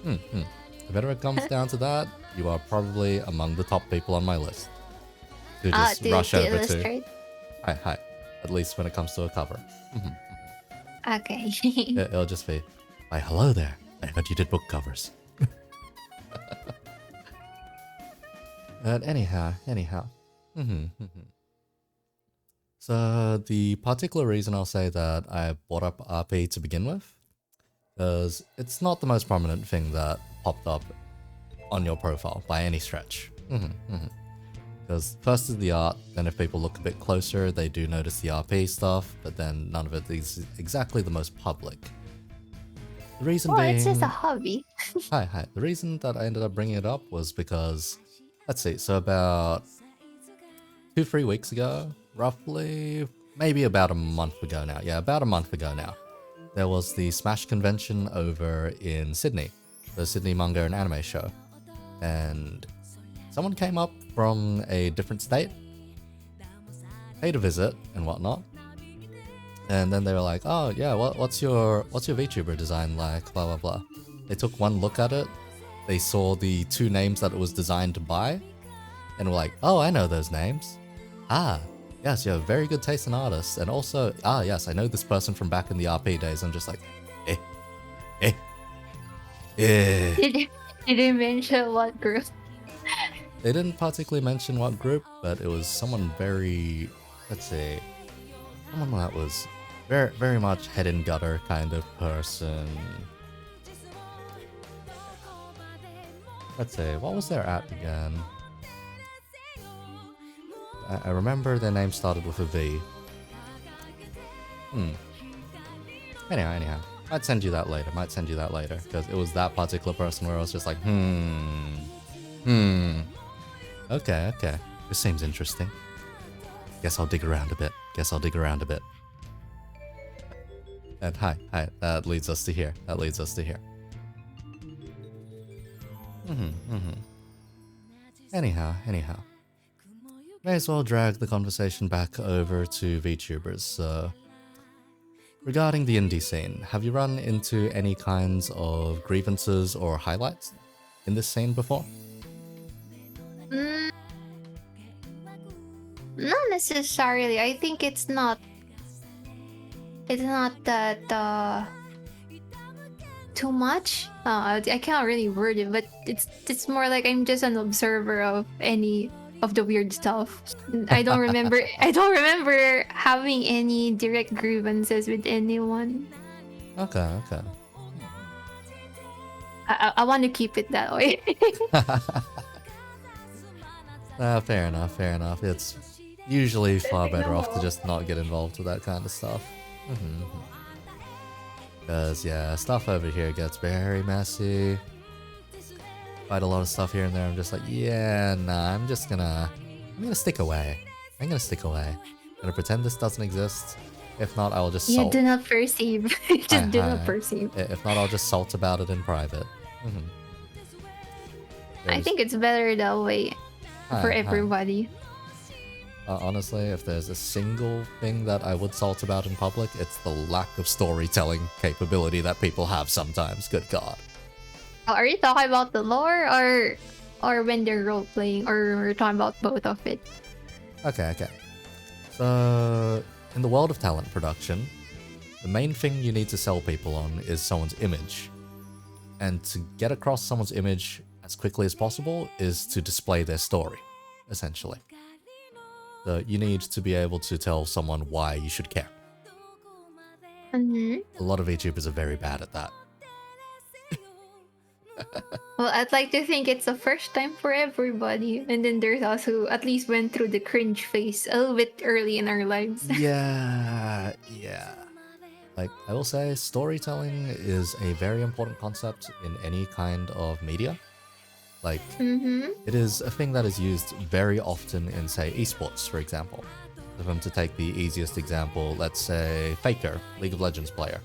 If ever it comes down to that, you are probably among the top people on my list to just rush over to. Hi. At least when it comes to a cover. Okay. It'll just be, why, hello there. I heard you did book covers. But anyhow. So the particular reason I'll say that I brought up RP to begin with, because it's not the most prominent thing that popped up on your profile by any stretch. Because first is the art, then if people look a bit closer, they do notice the RP stuff, but then none of it is exactly the most public. The reason being... it's just a hobby. Hi. The reason that I ended up bringing it up was because, let's see, so about 2-3 weeks ago, roughly, maybe about a month ago now. Yeah, about a month ago now. There was the Smash convention over in Sydney, the Sydney Manga and Anime Show. And someone came up from a different state, paid a visit and whatnot. And then they were like, oh yeah, what's your VTuber design like, blah blah blah. They took one look at it, they saw the 2 names that it was designed by, and were like, oh, I know those names. Yes, you have very good taste in artists, and also, yes, I know this person from back in the RP days. I'm just like, Did they mention what group? They didn't particularly mention what group, but it was someone very, let's see, someone that was very, very much head and gutter kind of person. Let's see, what was their at again? I remember their name started with a V. Anyhow. Might send you that later, because it was that particular person where I was just like, Okay. This seems interesting. Guess I'll dig around a bit. And hi, that leads us to here. Anyhow. May as well drag the conversation back over to VTubers. So, regarding the indie scene, have you run into any kinds of grievances or highlights in this scene before? Not necessarily. I think it's not. It's not that too much. I can't really word it, but it's more like I'm just an observer of any of the weird stuff. I don't remember. I don't remember having any direct grievances with anyone. Okay. I want to keep it that way. Fair enough. It's usually far better off to just not get involved with that kind of stuff. Because, yeah, stuff over here gets very messy. Quite a lot of stuff here and there. I'm just like, yeah, nah, I'm gonna stick away. I'm gonna pretend this doesn't exist. If not, I will just You salt. do not perceive. Just do not perceive. If not, I'll just salt about it in private. I think it's better that way for everybody. Honestly, if there's a single thing that I would salt about in public, it's the lack of storytelling capability that people have sometimes. Good God. Are you talking about the lore or when they're role playing, or we're talking about both of it? Okay. So, in the world of talent production, the main thing you need to sell people on is someone's image. And to get across someone's image as quickly as possible is to display their story, essentially. So you need to be able to tell someone why you should care. A lot of VTubers are very bad at that. Well, I'd like to think it's the first time for everybody, and then there's us who at least went through the cringe phase a little bit early in our lives. Yeah. Like, I will say, storytelling is a very important concept in any kind of media. Like, it is a thing that is used very often in, say, esports, for example. If I'm to take the easiest example, let's say Faker, League of Legends player.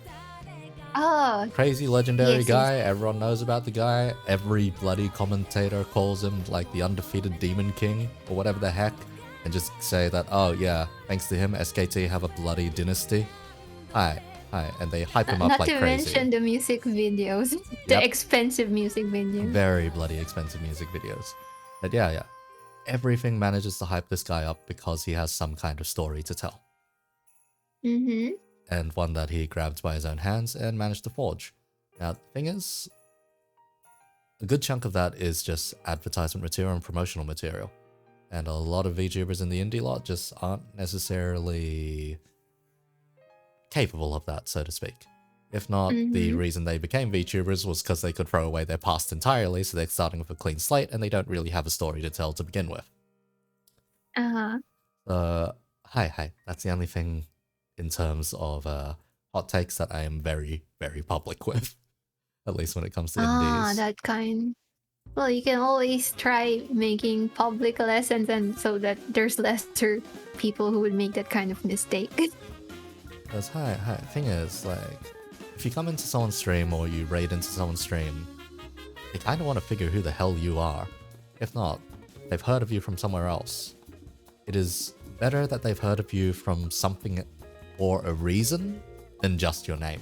Oh, Crazy legendary yes, guy, everyone knows about the guy. Every bloody commentator calls him like the undefeated Demon King or whatever the heck. And just say that, oh yeah, thanks to him, SKT have a bloody dynasty. Hi. And they hype him up like crazy. Not to mention the music videos. The expensive music videos. Very bloody expensive music videos. But yeah. Everything manages to hype this guy up because he has some kind of story to tell. And one that he grabbed by his own hands and managed to forge. Now, the thing is, a good chunk of that is just advertisement material and promotional material. And a lot of VTubers in the indie lot just aren't necessarily capable of that, so to speak. If not, the reason they became VTubers was because they could throw away their past entirely, so they're starting with a clean slate and they don't really have a story to tell to begin with. Hi. That's the only thing in terms of hot takes that I am very, very public with. At least when it comes to indies. That kind. Well, you can always try making public lessons, and so that there's lesser people who would make that kind of mistake. Because, thing is, like, if you come into someone's stream or you raid into someone's stream, they kind of want to figure who the hell you are. If not, they've heard of you from somewhere else. It is better that they've heard of you from something or a reason than just your name.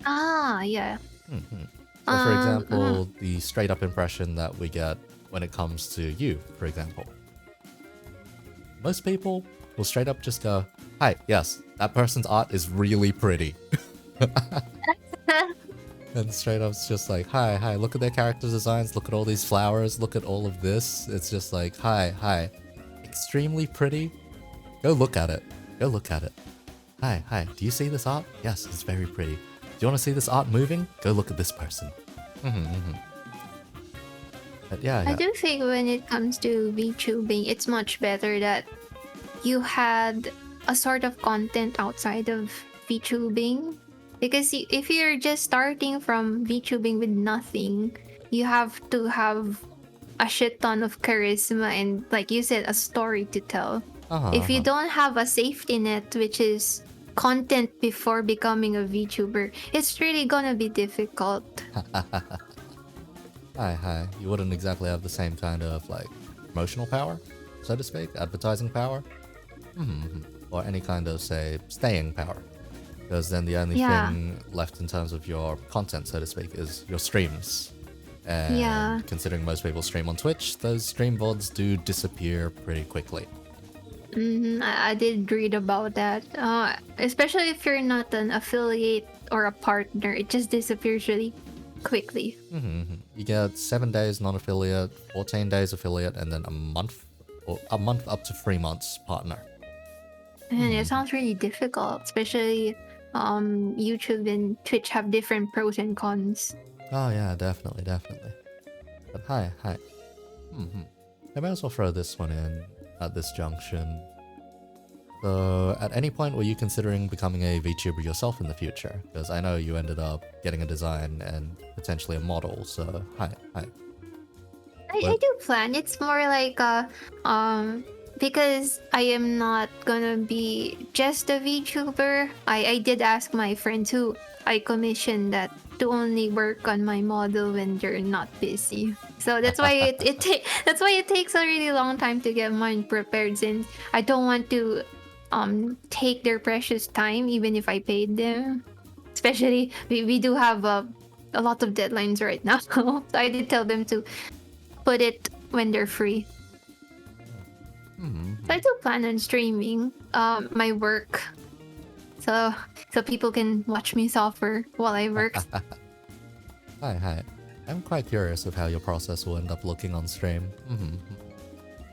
Yeah. So, for example, the straight-up impression that we get when it comes to you, for example. Most people will straight up just go, hi, yes, that person's art is really pretty. And straight up it's just like, hi, look at their character designs, look at all these flowers, look at all of this. It's just like, hi, extremely pretty. Go look at it. Hi, do you see this art? Yes, it's very pretty. Do you want to see this art moving? Go look at this person. But yeah. I do think when it comes to VTubing, it's much better that you had a sort of content outside of VTubing. Because if you're just starting from VTubing with nothing, you have to have a shit ton of charisma and, like you said, a story to tell. If you don't have a safety net, which is content before becoming a VTuber, it's really gonna be difficult. Hi. You wouldn't exactly have the same kind of, like, promotional power, so to speak, advertising power, or any kind of, say, staying power. Because then the only thing left in terms of your content, so to speak, is your streams. And considering most people stream on Twitch, those stream VODs do disappear pretty quickly. I did read about that. Especially if you're not an affiliate or a partner, it just disappears really quickly. You get 7 days non-affiliate, 14 days affiliate, and then a month, or a month up to 3 months partner. And it sounds really difficult, especially YouTube and Twitch have different pros and cons. Oh yeah, definitely. But hi. I might as well throw this one in at this junction. So, at any point were you considering becoming a VTuber yourself in the future? Because I know you ended up getting a design and potentially a model, so hi. I do plan. It's more like because I am not gonna be just a VTuber. I did ask my friends who I commissioned that to only work on my model when they're not busy. So that's why that's why it takes a really long time to get mine prepared, since I don't want to take their precious time even if I paid them. Especially we do have a lot of deadlines right now. So I did tell them to put it when they're free. So I do plan on streaming my work, so people can watch me suffer while I work. Hi. I'm quite curious of how your process will end up looking on stream.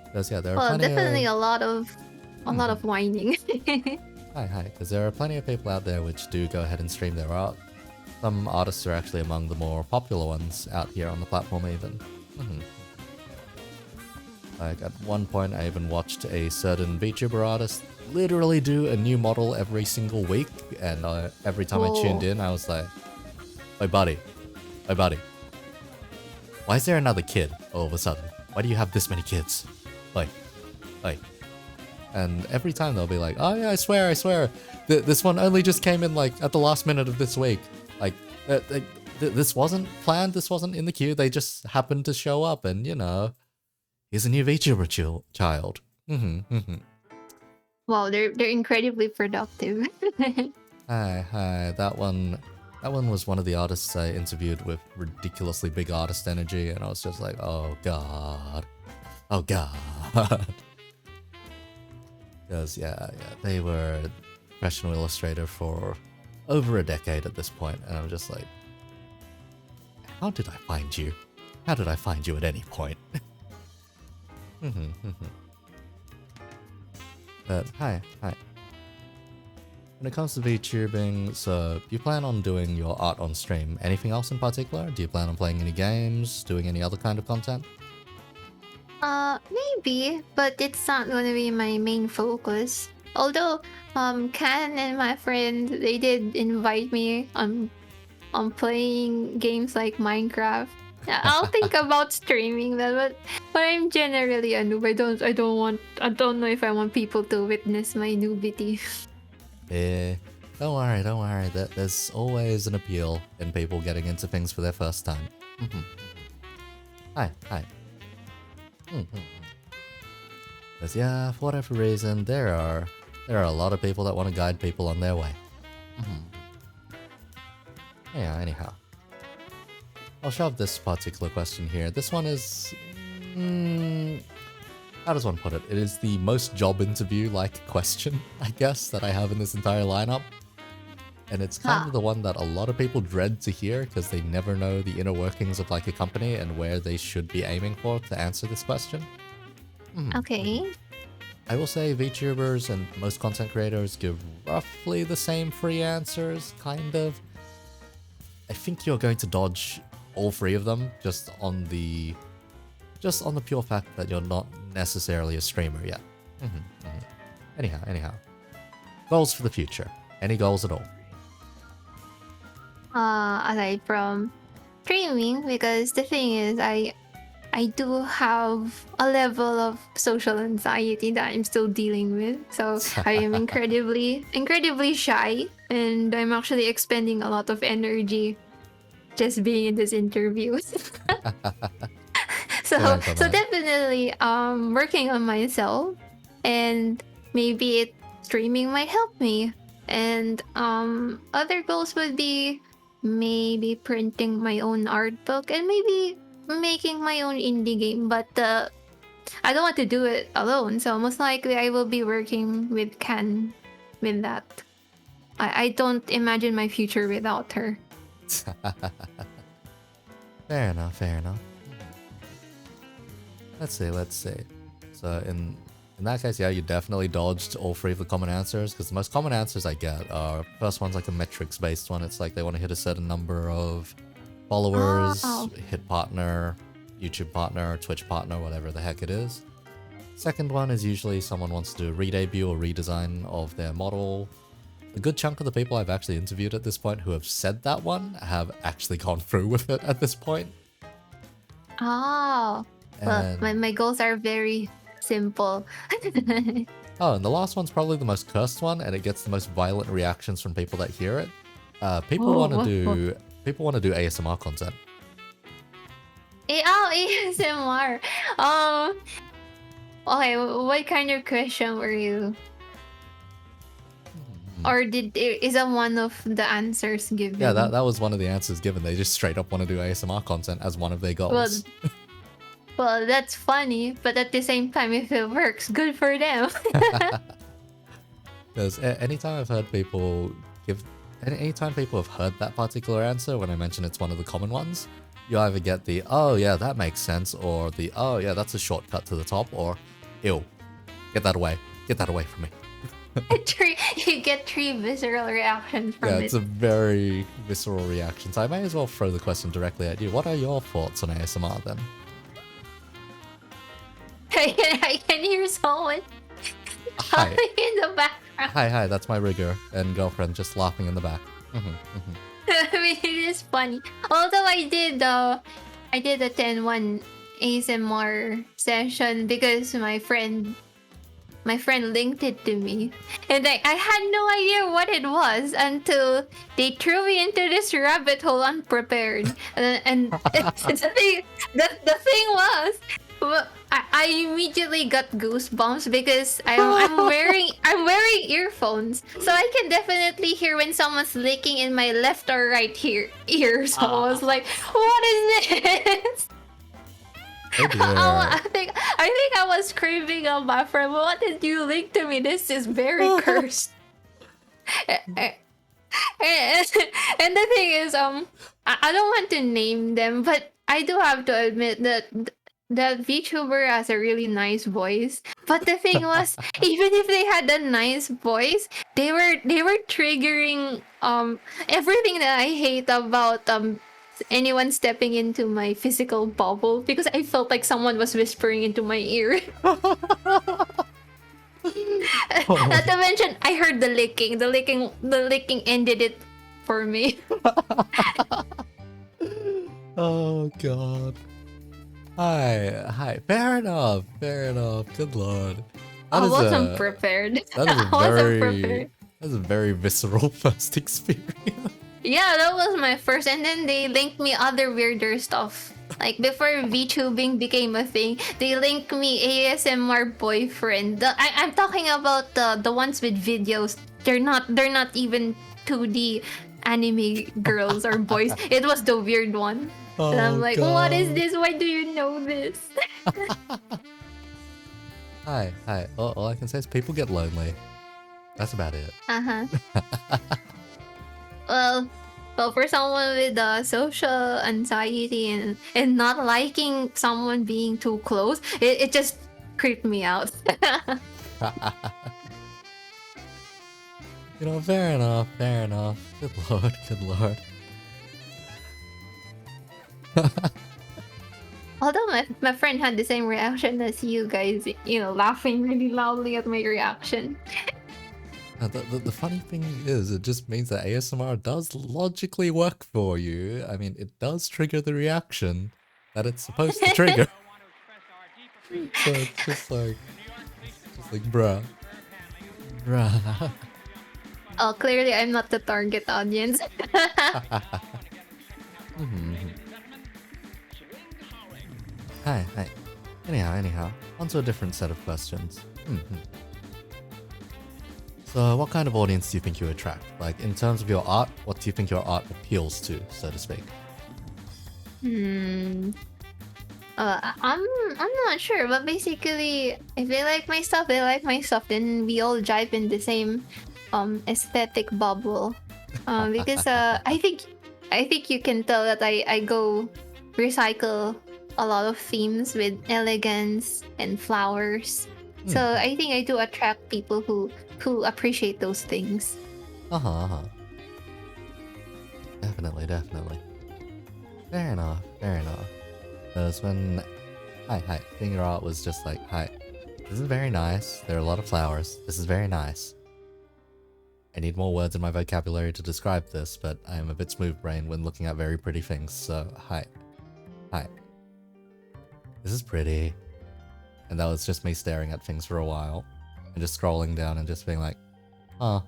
Because yeah, there are definitely a lot of whining. Hi. Because there are plenty of people out there which do go ahead and stream their art. Some artists are actually among the more popular ones out here on the platform even. Like at one point I even watched a certain VTuber artist literally do a new model every single week, and every time I tuned in I was like, Oi buddy, why is there another kid all of a sudden? Why do you have this many kids? Like. And every time they'll be like, oh yeah, I swear, this one only just came in like at the last minute of this week. Like, this wasn't planned, this wasn't in the queue, they just happened to show up, and you know, he's a new VTuber child. Wow, they're incredibly productive. Hi. That one was one of the artists I interviewed with ridiculously big artist energy, and I was just like, oh god. Because yeah, they were professional illustrator for over a decade at this point, and I'm just like, how did I find you? How did I find you at any point? But hi. When it comes to VTubing, so you plan on doing your art on stream. Anything else in particular? Do you plan on playing any games, doing any other kind of content? Maybe, but it's not gonna be my main focus. Although, Kan and my friend, they did invite me on playing games like Minecraft. I'll think about streaming that, but I'm generally a noob. I don't know if I want people to witness my newbity. Don't worry. There's always an appeal in people getting into things for their first time. Hi. Because yeah, for whatever reason, there are a lot of people that want to guide people on their way. Yeah, anyhow. I'll shove this particular question here. This one is... how does one put it? It is the most job interview-like question, I guess, that I have in this entire lineup. And it's kind of the one that a lot of people dread to hear because they never know the inner workings of like a company and where they should be aiming for to answer this question. Okay. I will say VTubers and most content creators give roughly the same three answers, kind of. I think you're going to dodge all three of them just on the pure fact that you're not necessarily a streamer yet. Anyhow. Goals for the future. Any goals at all? Aside from streaming, because the thing is, I do have a level of social anxiety that I'm still dealing with. So I am incredibly shy, and I'm actually expending a lot of energy just being in this interview. So definitely working on myself, and maybe streaming might help me. And other goals would be maybe printing my own art book, and maybe making my own indie game, but the I don't want to do it alone. So most likely I will be working with Can with that. I don't imagine my future without her. Fair enough, fair enough. Let's see. So in that case, yeah, you definitely dodged all three of the common answers, because the most common answers I get are, first one's like a metrics based one. It's like they want to hit a certain number of followers, hit partner, YouTube partner, Twitch partner, whatever the heck it is. Second one is usually someone wants to do a re-debut or redesign of their model. A good chunk of the people I've actually interviewed at this point who have said that one have actually gone through with it at this point. Oh, well, my goals are very simple. Oh, and the last one's probably the most cursed one, and it gets the most violent reactions from people that hear it. People want to do ASMR content. ASMR. Okay, what kind of question were you? Or is that one of the answers given? Yeah, that was one of the answers given. They just straight up want to do ASMR content as one of their goals. Well, that's funny, but at the same time, if it works, good for them. Because anytime I've heard people anytime people have heard that particular answer, when I mention it's one of the common ones, you either get the, oh yeah, that makes sense, or the, oh yeah, that's a shortcut to the top, or, ew, get that away from me. You get 3 visceral reactions from it. Yeah, it's a very visceral reaction. So I may as well throw the question directly at you. What are your thoughts on ASMR then? I can hear someone laughing in the background. Hi, that's my rigger and girlfriend just laughing in the back. I mean, it is funny. Although I did attend one ASMR session because my friend linked it to me, and I had no idea what it was until they threw me into this rabbit hole unprepared. And the thing was, I immediately got goosebumps because I'm wearing earphones, so I can definitely hear when someone's licking in my left or right ear. So I was like, what is this? I think I was craving on my friend. What did you link to me? This is very cursed. And the thing is, I don't want to name them, but I do have to admit that the VTuber has a really nice voice. But the thing was, even if they had a nice voice, they were triggering everything that I hate about anyone stepping into my physical bubble, because I felt like someone was whispering into my ear. Not to mention, I heard the licking. The licking ended it for me. Oh god. Hi. Fair enough. Good lord. I wasn't prepared. That is a very visceral first experience. Yeah, that was my first, and then they linked me other weirder stuff. Like before VTubing became a thing, they linked me ASMR boyfriend. I'm talking about the ones with videos. They're not even 2D anime girls or boys. It was the weird one. Oh, and I'm like, God. what is this? Why do you know this? Hi. All I can say is people get lonely. That's about it. Well, for someone with social anxiety and not liking someone being too close, it just creeped me out. Fair enough. Good lord. Although my friend had the same reaction as you guys, laughing really loudly at my reaction. The funny thing is, it just means that ASMR does logically work for you. I mean, it does trigger the reaction that it's supposed to trigger. So it's just like bruh. Oh, clearly I'm not the target audience. Hi. Anyhow, onto a different set of questions. So what kind of audience do you think you attract? Like, in terms of your art, what do you think your art appeals to, so to speak? I'm not sure, but basically, if they like my stuff, they like my stuff. Then we all jive in the same aesthetic bubble. Because I think you can tell that I go recycle a lot of themes with elegance and flowers. So I think I do attract people who appreciate those things. Definitely. Fair enough. Because when seeing your art was just like, hi, this is very nice. There are a lot of flowers. This is very nice. I need more words in my vocabulary to describe this, but I am a bit smooth-brained when looking at very pretty things, so hi. This is pretty. And that was just me staring at things for a while, and just scrolling down and just being like, oh,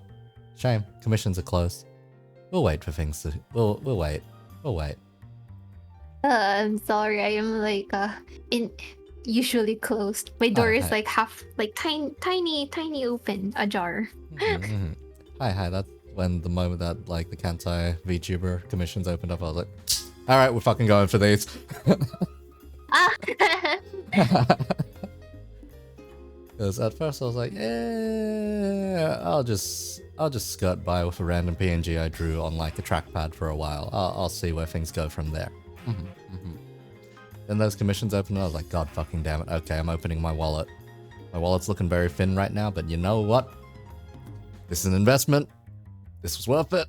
shame, commissions are closed. We'll wait for things to, we'll wait. I'm sorry, I am like usually closed. My door is like half, like tiny open, ajar. Hi, that's when the moment that like the Kantai VTuber commissions opened up, I was like, alright, we're fucking going for these. Because at first I was like, yeah, I'll just skirt by with a random PNG I drew on like a trackpad for a while. I'll see where things go from there. Then those commissions opened and I was like, god fucking damn it. Okay, I'm opening my wallet. My wallet's looking very thin right now, but you know what? This is an investment. This was worth it.